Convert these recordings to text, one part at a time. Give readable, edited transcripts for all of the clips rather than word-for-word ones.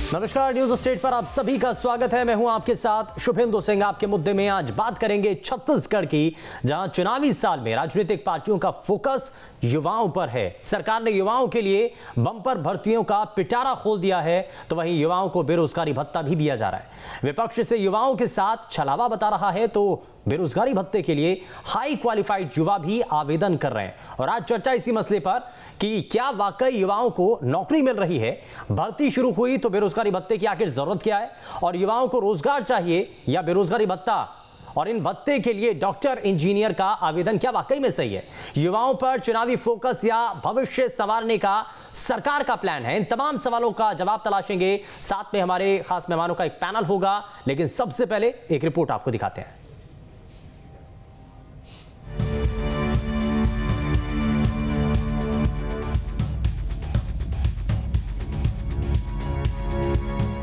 नमस्कार, news state पर आप सभी का स्वागत है। मैं हूं आपके साथ शुभेंदु सिंह। आपके मुद्दे में आज बात करेंगे छत्तीसगढ़ की, जहां चुनावी साल में राजनीतिक पार्टियों का फोकस युवाओं पर है। सरकार ने युवाओं के लिए बंपर भर्तियों का पिटारा खोल दिया है, तो वहीं युवाओं को बेरोजगारी भत्ता भी दिया जा रहा है। विपक्ष से युवाओं के साथ छलावा बता रहा है, तो बेरोजगारी भत्ते के लिए हाई क्वालिफाइड युवा भी आवेदन कर रहे हैं। और आज चर्चा इसी मसले पर कि क्या वाकई युवाओं को नौकरी मिल रही है, भर्ती शुरू हुई तो बेरोजगारी भत्ते की आखिर जरूरत क्या है, और युवाओं को रोजगार चाहिए या बेरोजगारी भत्ता, और इन भत्ते के लिए डॉक्टर इंजीनियर का आवेदन क्या वाकई में सही है। युवाओं पर चुनावी फोकस या भविष्य संवारने का सरकार का प्लान है। इन तमाम सवालों का जवाब तलाशेंगे। साथ में हमारे खास मेहमानों का एक पैनल होगा, लेकिन सबसे पहले एक रिपोर्ट आपको दिखाते हैं।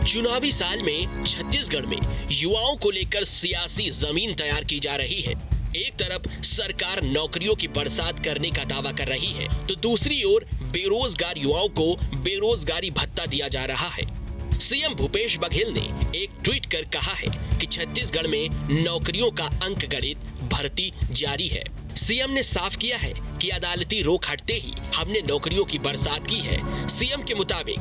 चुनावी साल में छत्तीसगढ़ में युवाओं को लेकर सियासी जमीन तैयार की जा रही है। एक तरफ सरकार नौकरियों की बरसात करने का दावा कर रही है, तो दूसरी ओर बेरोजगार युवाओं को बेरोजगारी भत्ता दिया जा रहा है। सीएम भूपेश बघेल ने एक ट्वीट कर कहा है कि छत्तीसगढ़ में नौकरियों का अंकगणित भर्ती जारी है। सीएम ने साफ किया है कि अदालती रोक हटते ही हमने नौकरियों की बरसात की है। सीएम के मुताबिक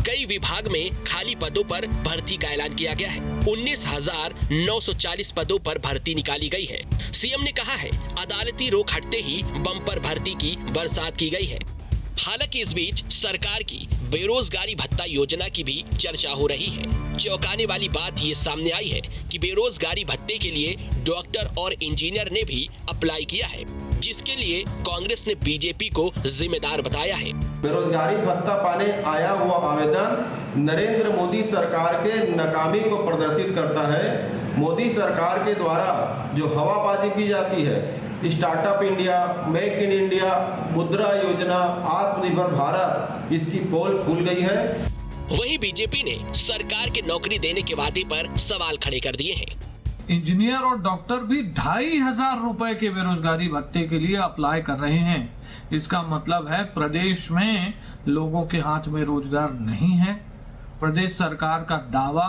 कई विभाग में खाली पदों पर भर्ती का ऐलान किया गया है। 19,940 पदों पर भर्ती निकाली गई है। सीएम ने कहा है अदालती रोक हटते ही बम्पर भर्ती की बरसात की गई है। हालांकि इस बीच सरकार की बेरोजगारी भत्ता योजना की भी चर्चा हो रही है। चौंकाने वाली बात ये सामने आई है कि बेरोजगारी भत्ते के लिए डॉक्टर और इंजीनियर ने भी अप्लाई किया है, जिसके लिए कांग्रेस ने बीजेपी को जिम्मेदार बताया है। बेरोजगारी भत्ता पाने आया हुआ आवेदन नरेंद्र मोदी सरकार के नाकामी को प्रदर्शित करता है। मोदी सरकार के द्वारा जो हवाबाजी की जाती है, startup India, make in India, मुद्रा योजना, आत्मनिर्भर भारत, इसकी पोल खुल गई है। वहीं बीजेपी ने सरकार के नौकरी देने के वादे पर सवाल खड़े कर दिए हैं। इंजीनियर और डॉक्टर भी 2,500 रुपए के बेरोजगारी भत्ते के लिए अप्लाई कर रहे हैं। इसका मतलब है प्रदेश में लोगों के हाथ में रोजगार नहीं है। प्रदेश सरकार का दावा,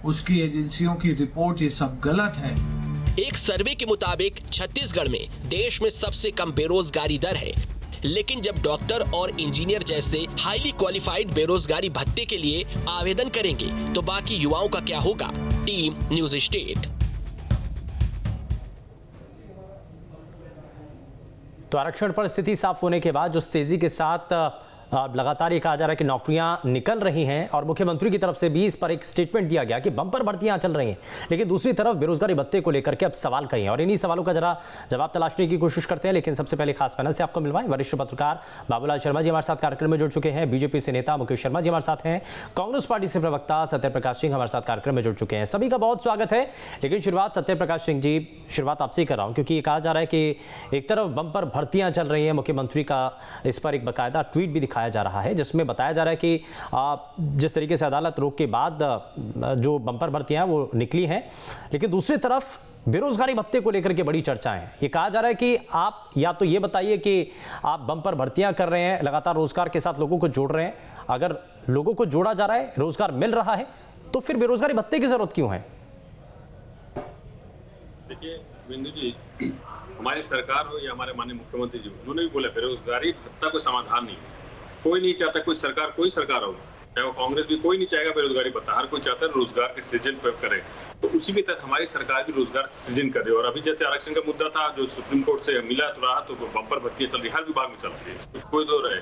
उसकी एजेंसियों की रिपोर्ट, ये सब गलत है। एक सर्वे के मुताबिक छत्तीसगढ़ में देश में सबसे कम बेरोजगारी दर है, लेकिन जब डॉक्टर और इंजीनियर जैसे हाईली क्वालिफाइड बेरोजगारी भत्ते के लिए आवेदन करेंगे, तो बाकी युवाओं का क्या होगा। Team news state. तो आरक्षण पर स्थिति साफ होने के बाद जो तेजी के साथ लगातार ये कहा जा रहा है कि नौकरियां निकल रही हैं, और मुख्यमंत्री की तरफ से भी इस पर एक स्टेटमेंट दिया गया कि बंपर भर्तियां चल रही हैं, लेकिन दूसरी तरफ बेरोजगारी भत्ते को लेकर के अब सवाल कई हैं, और इन्हीं सवालों का जरा जवाब तलाशने की कोशिश करते हैं। लेकिन सबसे पहले खास पैनल से आपको मिलवाएं। वरिष्ठ पत्रकार बाबूलाल शर्मा जी हमारे साथ कार्यक्रम में जुड़ चुके हैं। बीजेपी से नेता मुकेश शर्मा जी हमारे साथ हैं। कांग्रेस पार्टी से प्रवक्ता सत्यप्रकाश सिंह हमारे साथ कार्यक्रम में जुड़ चुके हैं। सभी का बहुत स्वागत है। लेकिन शुरुआत सत्यप्रकाश सिंह जी, शुरुआत आपसे ही कर रहा हूं, क्योंकि ये कहा जा रहा है कि एक तरफ बंपर भर्तियां चल रही हैं, मुख्यमंत्री का इस पर एक बाकायदा ट्वीट भी दिखाया जा रहा है, जिसमें बताया जा रहा है कि जिस तरीके से अदालत रोक के बाद जो बंपर भर्तियां वो निकली हैं, लेकिन दूसरी तरफ बेरोजगारी भत्ते को लेकर के बड़ी चर्चा है। ये कहा जा रहा है कि आप या तो ये बताइए कि आप बंपर भर्तियां कर रहे हैं, लगातार रोजगार के साथ लोगों को जोड़ रहे हैं, अगर लोगों को जोड़ा जा रहा है, रोजगार मिल रहा है, तो फिर बेरोजगारी भत्ते की जरूरत क्यों है? देखिए शुभेंदु जी, हमारी सरकार हो या हमारे माननीय मुख्यमंत्री जी, उन्होंने भी बोला बेरोजगारी भत्ता कोई समाधान नहीं है। कोई नहीं चाहता, कोई सरकार हो, चाहे वो कांग्रेस भी, कोई नहीं चाहेगा बेरोजगारी भत्ता। हर कोई चाहता है रोजगार के सृजन पर करे। तो उसी के तहत हमारी सरकार भी रोजगार सृजन कर रही है। और अभी जैसे आरक्षण का मुद्दा था, जो सुप्रीम कोर्ट से मिला तो रहा, तो बंपर भर्तियां चल रही, हर विभाग में चल रही है, कोई दो रहे।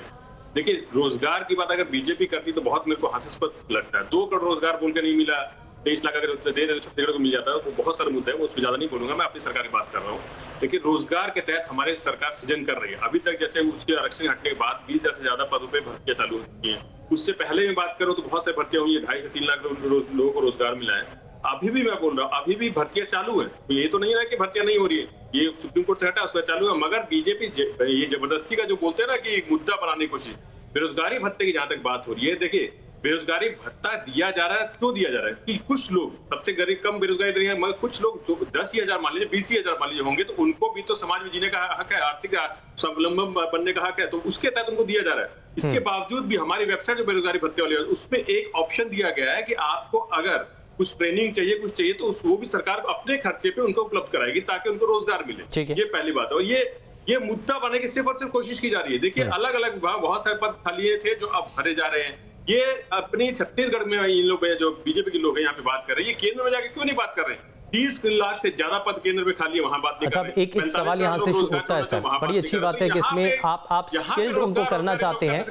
देखिए रोजगार की बात अगर बीजेपी करती तो बहुत मेरे को हास्यास्पद लगता है। 2 करोड़ रोजगार बोल के नहीं मिला, 23 लाख अगर दे छत्तीसगढ़ को मिल जाता है, वो बहुत सारे मुद्दे हैं, वो उस पर ज्यादा नहीं बोलूंगा, मैं अपनी सरकार की बात कर रहा हूँ। लेकिन रोजगार के तहत हमारी सरकार सृजन कर रही है। अभी तक जैसे उसके आरक्षण हटने के बाद 20,000 से ज्यादा पदों पे भर्तियां चालू हुई हैं। उससे पहले में बात करो तो बहुत सारी भर्तियां हुई है, 2.5 से 3 लाख लोगों को रोजगार मिला है। अभी भी मैं बोल रहा हूँ, अभी भी भर्तियां चालू है। तो ये तो नहीं है कि भर्तियां नहीं हो रही है, ये सुप्रीम कोर्ट से हटा उसका चालू है। मगर बीजेपी ये जबरदस्ती का जो बोलते हैं ना कि मुद्दा बनाने की कोशिश, बेरोजगारी भत्ते की जहां तक बात हो रही है, देखिए बेरोजगारी भत्ता दिया जा रहा है, क्यों दिया जा रहा है कि कुछ लोग सबसे गरीब कम बेरोजगारी दर है, मगर कुछ लोग जो 10,000 मान लीजिए 20,000 मान लीजिए होंगे, तो उनको भी तो समाज में जीने का हक है, आर्थिक स्वावलंबन बनने का हक है, तो उसके तहत उनको दिया जा रहा है। इसके बावजूद भी हमारी वेबसाइट जो बेरोजगारी भत्ते वाली है उसमें एक ऑप्शन दिया गया है कि आपको अगर कुछ ट्रेनिंग चाहिए, कुछ चाहिए, तो वो भी सरकार अपने खर्चे पे उनको उपलब्ध कराएगी ताकि उनको रोजगार मिले। ये पहली बात है। और ये मुद्दा बनने की सिर्फ और सिर्फ कोशिश की जा रही है। देखिए अलग अलग विभाग बहुत सारे पद खाली थे जो अब भरे जा रहे हैं। ये अपनी छत्तीसगढ़ में इन लोग जो बीजेपी के लोग हैं यहाँ पे बात कर रहे हैं, ये केंद्र में जाके क्यों नहीं बात कर रहे हैं? 30 लाख से ज्यादा पद केंद्र में खाली है, वहां बात नहीं कर रहे। अच्छा, एक सवाल यहाँ से उठता है सर, बड़ी अच्छी बात है कि इसमें आप स्किल्ड उनको करना चाहते हैं,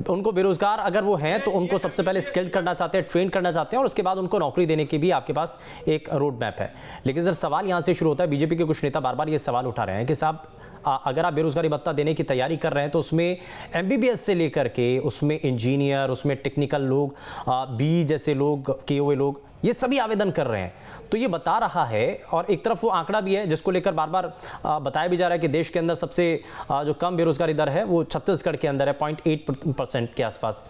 उनको बेरोजगार अगर वो हैं तो उनको सबसे पहले स्किल्ड करना चाहते हैं, ट्रेन करना चाहते हैं, और उसके बाद उनको नौकरी देने की भी आपके पास एक रोड मैप है। लेकिन सर सवाल यहाँ से शुरू होता है, बीजेपी के कुछ नेता बार बार ये सवाल उठा रहे हैं कि साहब अगर आप बेरोजगारी भत्ता देने की तैयारी कर रहे हैं तो उसमें एमबीबीएस से लेकर के उसमें इंजीनियर, उसमें टेक्निकल लोग, बी जैसे लोग, केओए लोग, ये सभी आवेदन कर रहे हैं। तो ये बता रहा है, और एक तरफ वो आंकड़ा भी है जिसको लेकर बार बार बताया भी जा रहा है कि देश के अंदर सबसे जो कम बेरोजगारी दर है वो छत्तीसगढ़ के अंदर है, 0.8% के आसपास।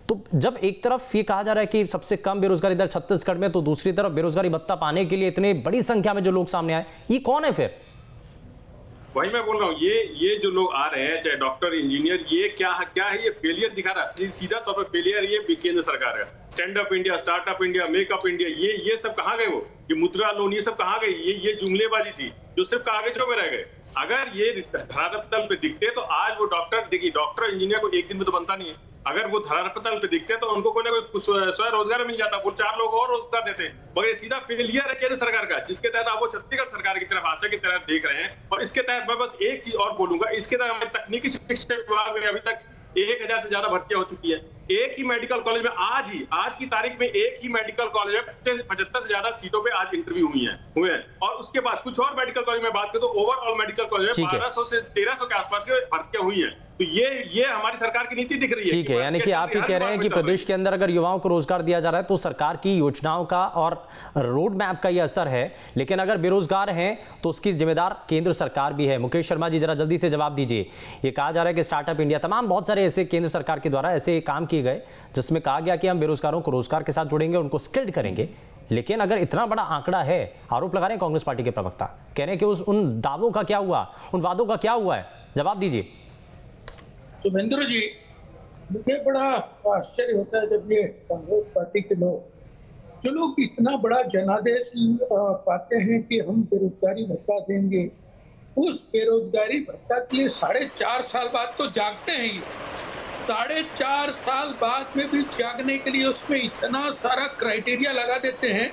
तो जब एक तरफ ये कहा जा रहा है कि सबसे कम बेरोजगारी दर छत्तीसगढ़ में, तो दूसरी तरफ बेरोजगारी भत्ता पाने के लिए इतने बड़ी संख्या में जो लोग सामने आए, ये कौन है फिर? वही मैं बोल रहा हूँ, ये जो लोग आ रहे हैं, चाहे डॉक्टर, इंजीनियर, ये क्या है? ये फेलियर दिखा रहा है, सीधा तौर पर फेलियर ये केंद्र सरकार है। Stand up India, startup India, makeup India, ये सब कहाँ गए? वो ये मुद्रा लोन, ये सब कहाँ गए? ये जुमलेबाजी थी जो सिर्फ कागजों में रह गए। अगर ये धरातल पे दिखते तो आज वो डॉक्टर, देखिए डॉक्टर इंजीनियर को एक दिन में तो बनता नहीं है, अगर वो धरातल पे दिखते तो उनको कोई ना कोई स्वरोजगार मिल जाता, वो 4 लोग और रोजगार देते। मगर ये सीधा फेलियर है केंद्र सरकार का, जिसके तहत आप वो छत्तीसगढ़ सरकार की तरफ आशा की तरह देख रहे हैं। और इसके तहत मैं बस एक चीज और बोलूंगा, इसके तहत हमारे तकनीकी शिक्षा विभाग में अभी तक 1000 से ज्यादा भर्तियां हो चुकी है। एक ही मेडिकल कॉलेज में आज की तारीख में एक ही मेडिकल कॉलेज में 75 से ज्यादा सीटों पे आज इंटरव्यू हुए हैं। और उसके बाद कुछ और मेडिकल कॉलेज में बात करें तो ओवरऑल मेडिकल कॉलेज में 1200 से 1300 के आसपास के भर्तियां हुई हैं। तो ये हमारी सरकार की नीति दिख रही है। ठीक है, यानी कि आप ही कह रहे हैं कि प्रदेश के अंदर अगर युवाओं को रोजगार दिया जा रहा है तो सरकार की योजनाओं का और रोड मैप का ये असर है, लेकिन अगर बेरोजगार हैं तो उसकी जिम्मेदार केंद्र सरकार भी है। मुकेश शर्मा जी जरा जल्दी से जवाब दीजिए। ये कहा जा रहा है कि स्टार्टअप इंडिया, तमाम बहुत सारे ऐसे केंद्र सरकार के द्वारा ऐसे काम किए गए जिसमें कहा गया कि हम बेरोजगारों को रोजगार के साथ जोड़ेंगे, उनको स्किल्ड करेंगे। लेकिन अगर इतना बड़ा आंकड़ा है, आरोप लगा रहे हैं कांग्रेस पार्टी के प्रवक्ता, कह रहे हैं कि उन दावों का क्या हुआ, उन वादों का क्या हुआ है? जवाब दीजिए। शुभेंद्र जी, मुझे बड़ा आश्चर्य होता है जब ये कांग्रेस पार्टी के लोग जो लोग इतना बड़ा जनादेश पाते हैं कि हम बेरोजगारी भत्ता देंगे, उस बेरोजगारी भत्ता के लिए 4.5 साल बाद तो जागते हैं। ये 4.5 साल बाद में भी जागने के लिए उसमें इतना सारा क्राइटेरिया लगा देते हैं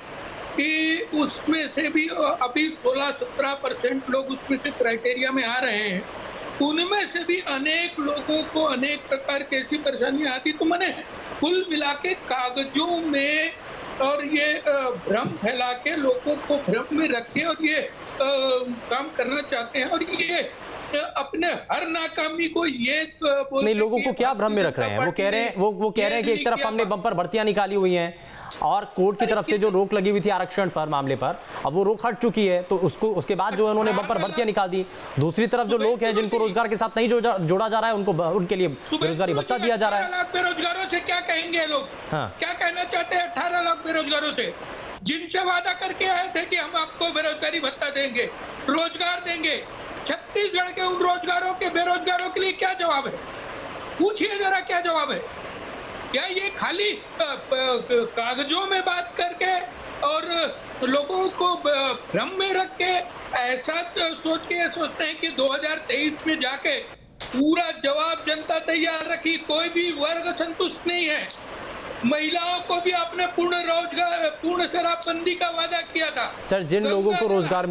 कि उसमें से भी अभी 16-17% लोग उसमें से क्राइटेरिया में आ रहे हैं। उनमें से भी अनेक लोगों को अनेक प्रकार की ऐसी परेशानियां आती, तो मैंने कुल मिला के कागजों में और ये भ्रम फैला के लोगों को भ्रम में रख के और ये काम करना चाहते हैं। और ये अपने हर नाकामी को ये नहीं, लोगों को क्या भ्रम में रख रहे हैं? वो कह रहे हैं वो कह रहे हैं कि एक तरफ हमने बम्पर भर्तियां निकाली हुई हैं और कोर्ट की तरफ से जो रोक लगी हुई थी आरक्षण पर मामले पर, अब वो रोक हट चुकी है, तो उसके बाद जो उन्होंने बम्पर भर्तियां निकाल दी। दूसरी तरफ जो लोग हैं जिनको रोजगार के साथ नहीं जोड़ा जा रहा है, उनके लिए बेरोजगारी भत्ता दिया जा रहा है। 18 लाख बेरोजगारों से क्या कहेंगे लोग? क्या कहना चाहते हैं 18 लाख बेरोजगारों से, जिनसे वादा करके आए थे कि हम आपको बेरोजगारी भत्ता देंगे, रोजगार देंगे? छत्तीसगढ़ के उन रोजगारों के बेरोजगारों के लिए क्या जवाब है? पूछिए जरा, क्या जवाब है? क्या ये खाली कागजों में बात करके और लोगों को भ्रम में रख के ऐसा सोच के सोचते हैं कि 2023 में जाके पूरा जवाब जनता तैयार रखी, कोई भी वर्ग संतुष्ट नहीं है। महिलाओं को भी आपने पूर्ण शराबबंदी का वादा किया था। सर, जिन लोगों को रोजगार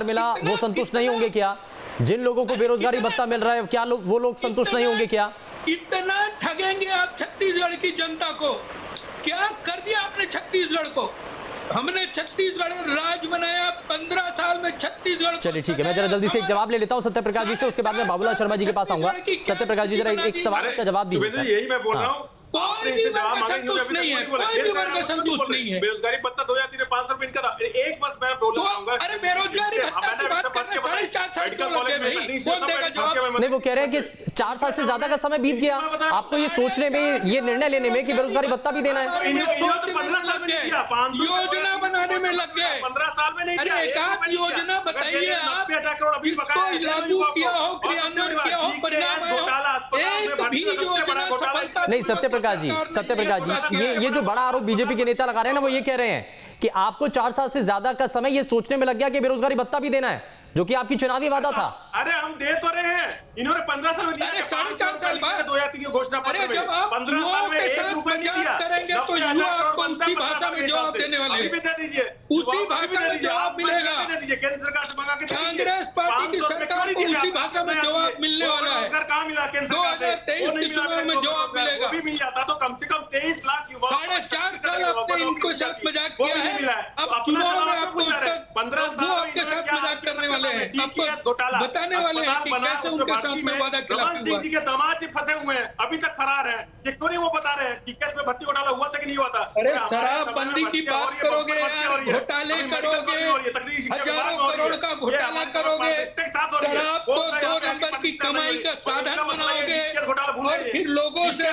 मिला वो संतुष्ट नहीं होंगे क्या? जिन लोगों को बेरोजगारी भत्ता मिल रहा है, क्या वो लोग संतुष्ट नहीं होंगे क्या? इतना ठगेंगे आप छत्तीसगढ़ की जनता को? क्या कर दिया आपने छत्तीसगढ़ को? हमने छत्तीसगढ़ राज बनाया 15 साल में छत्तीसगढ़। चलिए ठीक है, मैं जरा जल्दी से एक जवाब ले लेता हूं सत्य प्रकाश जी से, उसके बाद मैं बाबूलाल शर्मा जी के पास आऊंगा। सत्य प्रकाश जी जरा एक सवाल का जवाब दीजिए। यही मैं बोल रहा हूँ, कोई भी वर्ग संतुष्ट नहीं है, कोई भी वर्ग संतुष्ट नहीं है। बेरोजगारी भत्ता 2003-500 रुपए इनका था। एक बस मैं बोलना चाहूंगा, अरे बेरोजगारी भत्ता की बात करना 4.5 साल क्यों लगे भाई? कौन देगा जवाब? नहीं, वो कह रहे हैं कि 4 साल से ज्यादा का समय बीत गया, आपको ये सोचने में, ये निर्णय लेने में कि बेरोजगारी भत्ता भी देना है। योजना बनाने में लग गए, 15 साल में नहीं। अरे एक आध योजना बताइए आप जिसको लागू किया हो, क्रियान्वयन किया हो, परिणाम आया हो, एक भी योजना सफलता। नहीं सत्यप्रकाश जी, ये जो बड़ा आरोप बीजेपी के नेता लगा रहे हैं ना, वो ये कह रहे हैं कि आपको 4 साल से ज्यादा का समय ये सोचने में लग गया कि बेरोजगारी भत्ता भी देना है, जो कि आपकी चुनावी वादा था। अरे हम दे तो रहे हैं, इन्होंने 15 साल में दिया। अरे 4.5 साल बाद 2 या 3 घोषणा पत्र में। अरे जब आप 15 साल में 1 रुपए नहीं दिया करेंगे तो युवा आपको उसी भाषा में जवाब देने वाले हैं। अभी भी दे दीजिए, उसी भाषा में जवाब मिलेगा। दे दीजिए, केंद्र सरकार से मंगा के दे दीजिए। कांग्रेस पार्टी की सरकार को उसी भाषा में जवाब मिलने वाला है। कहाँ मिला केंद्र सरकार से? 2023 के चुनाव में जवाब मिलेगा। वो भी मिल जाता तो कम से कम 23 लाख युवा। 4.5 साल आपने इनको साथ मजाक किया है, अब चुनाव में आपको 15 वो आपके साथ मजाक करने वाले हैं, आपको बताने वाले हैं कि कैसे उनके साथ में वादा खिलाफी हुआ। जी के दामाद जी फंसे हुए हैं, अभी तक फरार हैं। ये क्यों नहीं वो बता रहे हैं कि केस में भर्ती घोटाला हुआ था कि नहीं हुआ था? अरे शराबबंदी की बात करोगे यार, घोटाले करोगे, हजारों करोड़ का घोटाला करोगे, शराब को 2 नंबर की कमाई का साधन बनाओगे और फिर लोगों से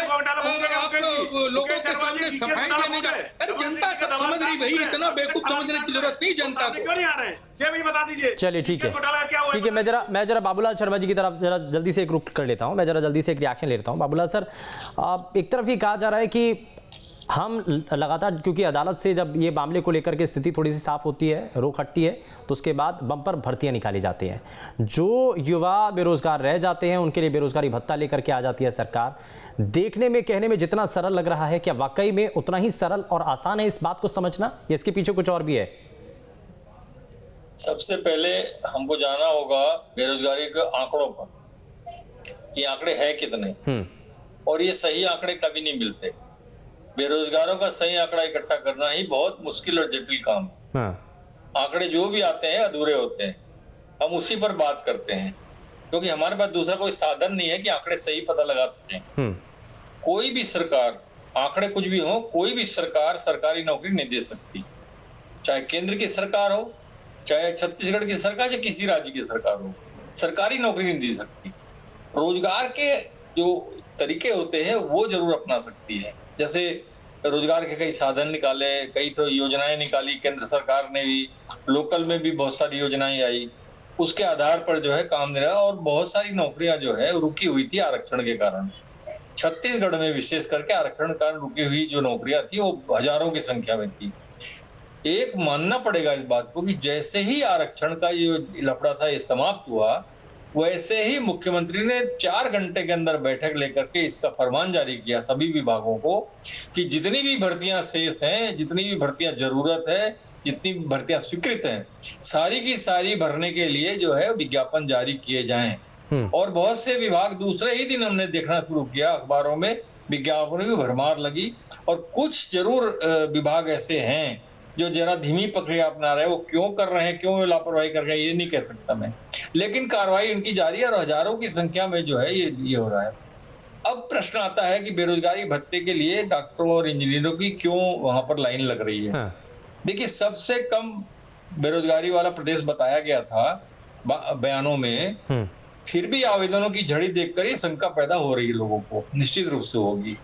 लोगों के सामने सफाई देने का। अरे जनता सब समझ रही भाई, इतना बेवकूफ समझने की जरूरत नहीं जनता को। क्यों नहीं आ रहे हैं? ये भी बता दीजिए। चलिए ठीक है, मैं जरा बाबूलाल शर्मा जी की तरफ जरा जल्दी से एक रुख कर लेता हूं, मैं जरा जल्दी से एक रिएक्शन ले लेता हूं। बाबूलाल सर, एक तरफ ये कहा जा रहा है कि हम लगातार, क्योंकि अदालत से जब ये मामले को लेकर के स्थिति थोड़ी सी साफ होती है, रोक हटती है, तो उसके बाद बम्पर भर्तियां निकाली जाती हैं। जो युवा बेरोजगार रह जाते हैं उनके लिए बेरोजगारी भत्ता लेकर के आ जाती है सरकार। देखने में, कहने में जितना सरल लग रहा है, क्या वाकई में उतना ही सरल और आसान है इस बात को समझना, या इसके पीछे कुछ और भी है? सबसे पहले हमको जाना होगा बेरोजगारी के आंकड़ों पर, ये आंकड़े हैं कितने, और ये सही आंकड़े कभी नहीं मिलते। बेरोजगारों का सही आंकड़ा इकट्ठा करना ही बहुत मुश्किल और जटिल काम है। आंकड़े जो भी आते हैं अधूरे होते हैं, हम उसी पर बात करते हैं क्योंकि हमारे पास दूसरा कोई साधन नहीं है कि आंकड़े सही पता लगा सकें। कोई भी सरकार, आंकड़े कुछ भी हो, कोई भी सरकार सरकारी नौकरी नहीं दे सकती, चाहे केंद्र की सरकार हो, चाहे छत्तीसगढ़ की सरकार, चाहे किसी राज्य की सरकार हो, सरकारी नौकरी नहीं दे सकती। रोजगार के जो तरीके होते हैं वो जरूर अपना सकती है। जैसे रोजगार के कई साधन निकाले, कई तो योजनाएं निकाली केंद्र सरकार ने भी, लोकल में भी बहुत सारी योजनाएं आई, उसके आधार पर जो है काम दे रहा है। और बहुत सारी नौकरियां जो है रुकी हुई थी आरक्षण के कारण। छत्तीसगढ़ में विशेष करके आरक्षण के कारण रुकी हुई जो नौकरियां थी वो हजारों की संख्या में थी। एक मानना पड़ेगा इस बात को कि जैसे ही आरक्षण का ये लफड़ा था ये समाप्त हुआ, वैसे ही मुख्यमंत्री ने 4 घंटे के अंदर बैठक लेकर के इसका फरमान जारी किया सभी विभागों को कि जितनी भी भर्तियां शेष हैं, जितनी भी भर्तियां जरूरत है, जितनी भी भर्तियां स्वीकृत हैं, सारी की सारी भरने के लिए जो है विज्ञापन जारी किए जाएं। और बहुत से विभाग दूसरे ही दिन हमने देखना शुरू किया, अखबारों में विज्ञापनों की भरमार लगी। और कुछ जरूर विभाग ऐसे हैं जो जरा धीमी प्रक्रिया अपना रहे हैं। वो क्यों कर रहे हैं, क्यों लापरवाही कर रहे हैं, ये नहीं कह सकता मैं, लेकिन कार्रवाई इनकी जारी है और हजारों की संख्या में जो है ये हो रहा है। अब प्रश्न आता है कि बेरोजगारी भत्ते के लिए डॉक्टरों और इंजीनियरों की क्यों वहां पर लाइन लग रही है। देखिए, सबसे कम बेरोजगारी वाला प्रदेश बताया गया था बयानों में, फिर भी आवेदनों की झड़ी देखकर ये शंका पैदा हो रही है लोगों को, निश्चित रूप से होगी।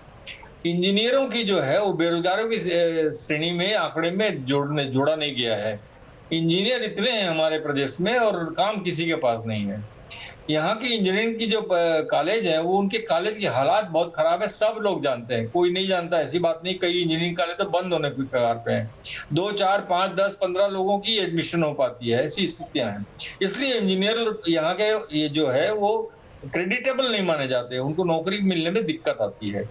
इंजीनियरों की जो है वो बेरोजगारों की श्रेणी में आंकड़े में जोड़ा नहीं गया है। इंजीनियर इतने हैं हमारे प्रदेश में और काम किसी के पास नहीं है। यहाँ की इंजीनियरिंग की जो कॉलेज है वो, उनके कॉलेज की हालात बहुत खराब है, सब लोग जानते हैं, कोई नहीं जानता ऐसी बात नहीं। कई इंजीनियरिंग कॉलेज तो बंद होने की कगार पे हैं, 2, 4, 5, 10, 15 लोगों की एडमिशन हो पाती है, ऐसी स्थितियां हैं। इसलिए इंजीनियर यहाँ के ये जो है वो क्रेडिटेबल नहीं माने जाते, उनको नौकरी मिलने में दिक्कत आती है।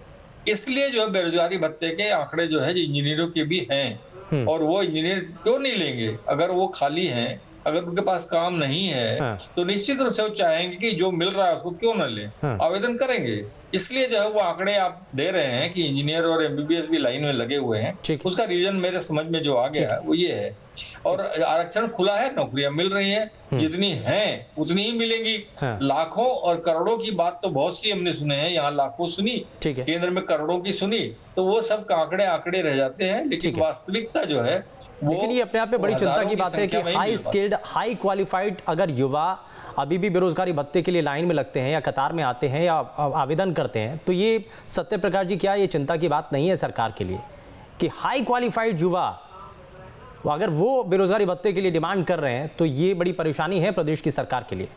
इसलिए जो है बेरोजगारी भत्ते के आंकड़े जो है इंजीनियरों के भी हैं। और वो इंजीनियर क्यों नहीं लेंगे? अगर वो खाली हैं, अगर उनके पास काम नहीं है तो निश्चित रूप से वो चाहेंगे कि जो मिल रहा है उसको क्यों न ले, आवेदन करेंगे। इसलिए जो है वो आंकड़े आप दे रहे हैं कि इंजीनियर और एमबीबीएस भी लाइन में लगे हुए हैं। उसका रीजन मेरे समझ में जो आ गया है वो ये है। और आरक्षण खुला है, नौकरियां मिल रही हैं, जितनी हैं उतनी ही मिलेंगी। लाखों और करोड़ों की बात तो बहुत सी हमने सुने हैं, यहाँ लाखों सुनी, केंद्र में करोड़ों की सुनी, तो वो सब आंकड़े रह जाते हैं। लेकिन वास्तविकता जो है वो, लेकिन ये अपने आप में बड़ी चिंता की बात है कि हाई स्किल्ड, हाई क्वालिफाइड अगर युवा अभी भी बेरोजगारी भत्ते के लिए लाइन में लगते हैं या कतार में आते हैं या आवेदन करते हैं, तो ये सत्य प्रकाश जी क्या ये चिंता की बात नहीं है सरकार के लिए कि हाई क्वालिफाइड युवा अगर वो बेरोजगारी भत्ते के लिए डिमांड कर रहे हैं, तो ये बड़ी परेशानी है प्रदेश की सरकार के लिए?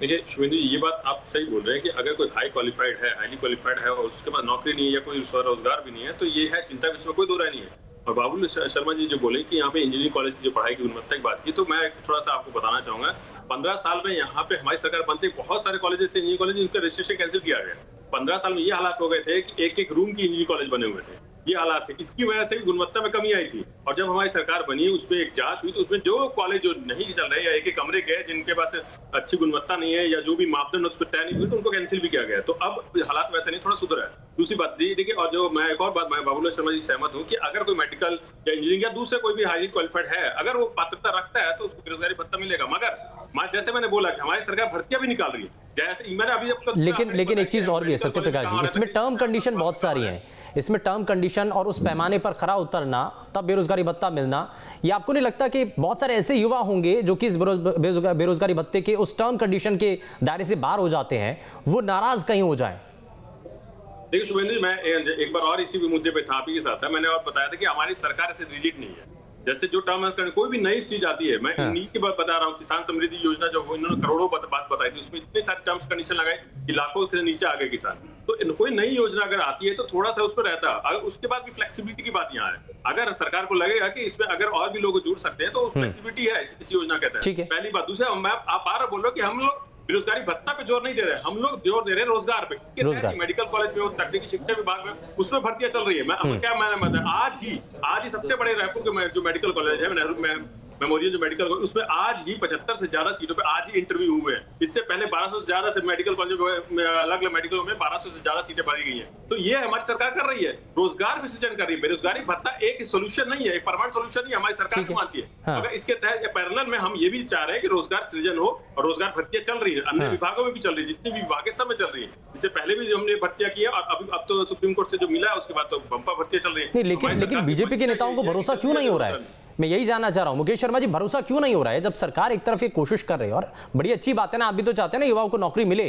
देखिए शुभेंदु जी, ये बात आप सही बोल रहे हैं कि अगर कोई हाई क्वालिफाइड है, हाईली क्वालिफाइड है और उसके पास नौकरी नहीं है या कोई स्वरोजगार भी नहीं है, तो ये है चिंता, इसमें कोई दो राय नहीं है। और बाबुल शर्मा जी जो बोले कि यहाँ पे इंजीनियरिंग कॉलेज की जो पढ़ाई की गुणवत्ता की बात की, तो मैं थोड़ा सा आपको बताना चाहूंगा। 15 साल में यहाँ पे हमारी सरकार बनते बहुत सारे कॉलेज से इंजीनियरिंग कॉलेज जिनका रजिस्ट्रेशन कैंसिल किया गया। 15 साल में ये हालात हो गए थे कि एक रूम की इंजीनियरिंग कॉलेज बने हुए थे, ये हालात थे। इसकी वजह से गुणवत्ता में कमी आई थी। और जब हमारी सरकार बनी, उसमें एक जांच हुई, तो उसमें जो कॉलेज जो नहीं चल रहे या एक कमरे के जिनके पास अच्छी गुणवत्ता नहीं है या जो भी मापदंड उस पर तय नहीं हुई, तो उनको कैंसिल भी किया गया। तो अब हालात वैसे नहीं, थोड़ा सुधरा है। दूसरी बात देखिए, और जो मैं एक और बात मैं बाबुल शर्मा जी सहमत हूँ कि अगर कोई मेडिकल या इंजीनियरिंग या दूसरे कोई भी हाईली क्वालिफाइड है, अगर वो पात्रता रखता है तो उसको बेरोजगारी भत्ता मिलेगा। मगर जैसे मैंने बोला कि हमारी सरकार भर्तियां भी निकाल रही है, जैसे मैंने अभी लेकिन एक चीज और भी है सत्य प्रकाश जी, इसमें टर्म कंडीशन बहुत सारी हैं। इसमें टर्म कंडीशन और उस पैमाने पर खरा उतरना, तब बेरोजगारी भत्ता मिलना, ये आपको नहीं लगता कि बहुत सारे ऐसे युवा होंगे जो कि इस बेरोजगारी भत्ते के उस टर्म कंडीशन के दायरे से बाहर हो जाते हैं, वो नाराज कहीं हो जाए? देखिए शुभेंद्र जी, मैं एक बार और इसी भी मुद्दे पे था, आपके साथ है, मैंने और बताया था कि हमारी सरकार ऐसे रिजिड नहीं है। जैसे जो टर्म कोई भी नई चीज आती है, मैं इन्हीं की बात बता रहा हूँ। किसान समृद्धि योजना जो इन्होंने करोड़ों बात बताई थी, उसमें इतने सारे टर्म्स कंडीशन लगाए कि लाखों से नीचे आ गए किसान। तो कोई नई योजना अगर आती है तो थोड़ा सा उस पर रहता है। उसके बाद भी फ्लेक्सिबिलिटी की बात यहाँ है। अगर सरकार को लगेगा कि इसमें अगर और भी लोग जुड़ सकते हैं तो फ्लेक्सिबिलिटी है इस योजना के तहत। पहली बात। दूसरा, आप बार बोल रहे हो कि हम लोग बेरोजगारी भत्ता पे जोर नहीं दे रहे हैं, हम लोग जोर दे रहे हैं रोजगार पे। मेडिकल कॉलेज में और तकनीकी शिक्षा विभाग में उसमें भर्तियां चल रही है। मैंने बताया आज ही सबसे बड़े रायपुर के जो मेडिकल कॉलेज है, नेहरू मेमोरियल जो मेडिकल कॉलेज, उसमें आज ही 75 से ज्यादा सीटों पे आज ही इंटरव्यू हुए हैं। इससे पहले 1200 से ज्यादा से मेडिकल कॉलेज में अलग अलग मेडिकल में 1200 से ज्यादा सीटें भरी गई हैं। तो ये हमारी सरकार कर रही है, रोजगार भी सृजन कर रही है। बेरोजगारी भत्ता एक सोल्यूशन नहीं है, एक परमानेंट सोल्यूशन नहीं, हमारी सरकार भी मानती है। अगर इसके तहत पैरेलल में हम ये भी चाह रहे हैं कि रोजगार सृजन हो, और रोजगार भर्तियां चल रही है, अन्य विभागों में भी चल रही है, जितनी भी विभाग है सब में चल रही है। इससे पहले भी हमने भर्तियां की है, और अब तो सुप्रीम कोर्ट से जो मिला है उसके बाद तो बंपर भर्तियां चल रही है। लेकिन बीजेपी के नेताओं को भरोसा क्यों नहीं हो रहा है? मैं यही जानना चाह रहा हूं मुकेश शर्मा जी, भरोसा क्यों नहीं हो रहा है जब सरकार एक तरफ ये कोशिश कर रही है? और बड़ी अच्छी बात है ना, आप भी तो चाहते हैं ना युवाओं को नौकरी मिले,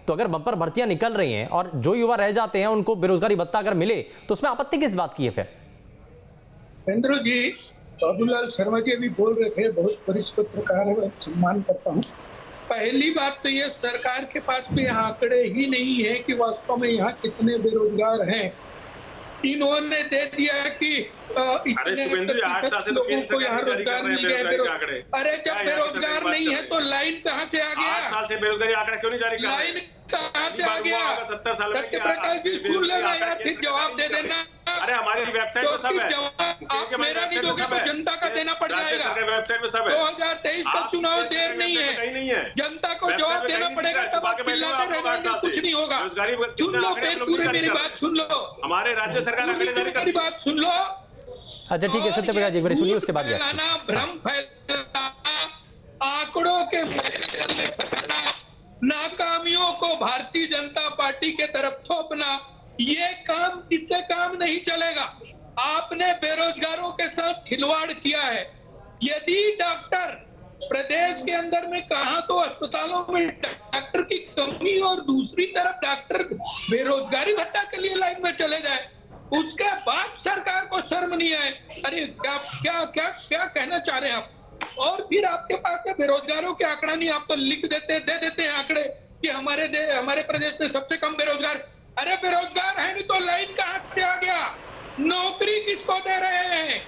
तो अगर बंपर भर्तियां निकल रही हैं और जो युवा रह जाते हैं उनको बेरोजगारी भत्ता अगर मिले, तो उसमें आपत्ति किस बात की है फिर? महेंद्र जी, बाबूलाल शर्मा जी अभी बोल रहे थे, बहुत वरिष्ठ पत्रकार है, सम्मान करता हूँ। पहली बात तो ये, सरकार के पास भी आंकड़े ही नहीं है कि वास्तव में यहाँ कितने बेरोजगार हैं। इन्होंने दे दिया कि लोगों को यहाँ रोजगार मिल गया। अरे जब बेरोजगार नहीं है तो लाइन कहाँ से आ गया? 8 साल से बेरोजगारी आंकड़ा क्यों नहीं जारी कर रहे? लाइन कहाँ से आ गया? सत्य प्रकाश जी सुन लेना यार, फिर जवाब दे देना। अरे हमारी वेबसाइट पे सब है। आप मेरा नहीं दोगे तो जनता का देना पड़ जाएगा। वेबसाइट पे सब है। 2023 का चुनाव देर नहीं है, जनता को जवाब देना पड़ेगा, तब आप चिल्लाते रह जाएंगे, कुछ नहीं होगा। सुन लो, पूरे मेरी बात सुन लो, हमारे राज्य सरकार मेरी बात सुन लो। अच्छा ठीक है सत्य प्रकाश जी, एक बार सुनिए, उसके बाद भ्रम फैलाना, आंकड़ों के में फंसाना, नाकामियों को भारतीय जनता पार्टी के तरफ थोपना, ये काम, इससे काम नहीं चलेगा। आपने बेरोजगारों के साथ खिलवाड़ किया है। यदि डॉक्टर प्रदेश के अंदर में कहा तो अस्पतालों में डॉक्टर की कमी, और दूसरी तरफ डॉक्टर बेरोजगारी भत्ता के लिए लाइन में चले जाए, उसके बाद सरकार को शर्म नहीं आए। अरे क्या क्या क्या क्या कहना चाह रहे हैं आप? और फिर आपके पास में बेरोजगारों के आंकड़ा नहीं, आप तो लिख देते दे देते हैं आंकड़े कि हमारे प्रदेश में सबसे कम बेरोजगार। अरे बेरोजगार है नहीं तो लाइन कहां से आ गया? नौकरी किसको दे रहे हैं?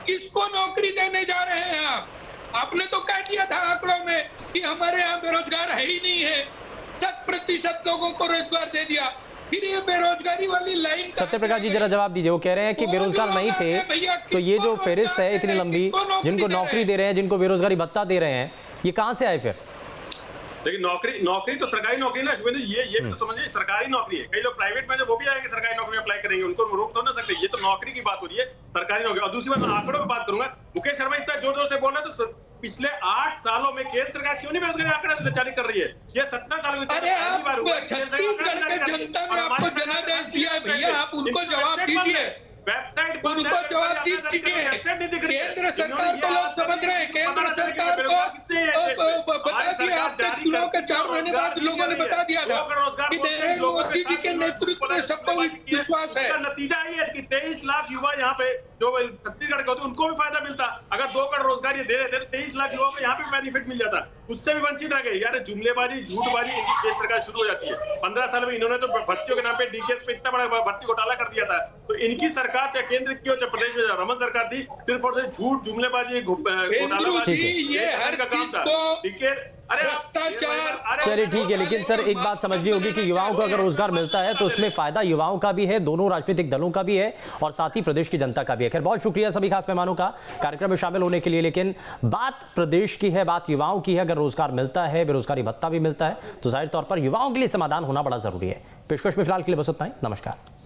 किसको नौकरी देने जा रहे हैं आप? आपने तो कह दिया था आंकड़ों में कि हमारे यहाँ बेरोजगार है ही नहीं है, 100% लोगों को रोजगार दे दिया, फिर ये बेरोजगारी वाली लाइन। सत्य प्रकाश जी जरा जवाब दीजिए, वो कह रहे हैं कि बेरोजगार नहीं थे, तो ये जो फेरिस्त है इतनी लंबी, जिनको नौकरी दे रहे हैं, जिनको बेरोजगारी भत्ता दे रहे हैं, ये कहां से आए फिर? लेकिन नौकरी तो सरकारी नौकरी ना शुभेंदु, ये तो समझिए सरकारी नौकरी है। कई लोग प्राइवेट में जो वो भी आएंगे सरकारी नौकरी में अप्लाई करेंगे, उनको रोक तो ना सकते। ये तो नौकरी की बात हो रही है, सरकारी नौकरी। और दूसरी बात आंकड़ों की बात करूंगा, मुकेश शर्मा इतना जोर जोर से बोल रहे हैं, तो पिछले 8 सालों में केंद्र सरकार क्यों नहीं बेरोजगारी आंकड़ा जारी कर रही है? ये 17 साल अरे आप छत्तीसगढ़ के जनता ने आपको जनादेश दिया है भैया, आप उनको जवाब दीजिए, वेबसाइट उनको जवाब दीजिए। केंद्र सरकार को लोग समझ रहे हैं, केंद्र सरकार को बता दिया आपने, चुनाव के 4 महीने बाद लोगों ने बता दिया था कि नरेंद्र मोदी जी के नेतृत्व में सबको विश्वास है। नतीजा ही है कि 23 लाख युवा यहाँ पे जो छत्तीसगढ़ के होते उनको भी फायदा मिलता। अगर 2 करोड़ रोजगार ये दे देते तो 23 लाख युवाओं को यहाँ पे बेनिफिट मिल जाता, उससे भी वंचित रह गए। यार जुमलेबाजी झूठबाजी इनकी केंद्र सरकार शुरू हो जाती है। 15 साल में इन्होंने तो भर्तियों के नाम पे डीकेएस पे इतना बड़ा भर्ती घोटाला कर दिया था। तो इनकी सरकार चाहे केंद्र की हो चाहे प्रदेश में रमन सरकार थी, सिर्फ और सिर्फ झूठ जुमलेबाजी घोटालाबाजी ये हर चीज को भ्रष्टाचार। चलिए ठीक है, लेकिन सर एक बात समझनी होगी कि युवाओं को अगर रोजगार मिलता है तो उसमें फायदा युवाओं का भी है, दोनों राजनीतिक दलों का भी है और साथ ही प्रदेश की जनता का भी है। खैर बहुत शुक्रिया सभी खास मेहमानों का कार्यक्रम में शामिल होने के लिए। लेकिन बात प्रदेश की है, बात युवाओं की है। अगर रोजगार मिलता है, बेरोजगारी भत्ता भी मिलता है, तो जाहिर तौर पर युवाओं के लिए समाधान होना बड़ा जरूरी है। पेशकश में फिलहाल के लिए बस इतना ही। नमस्कार।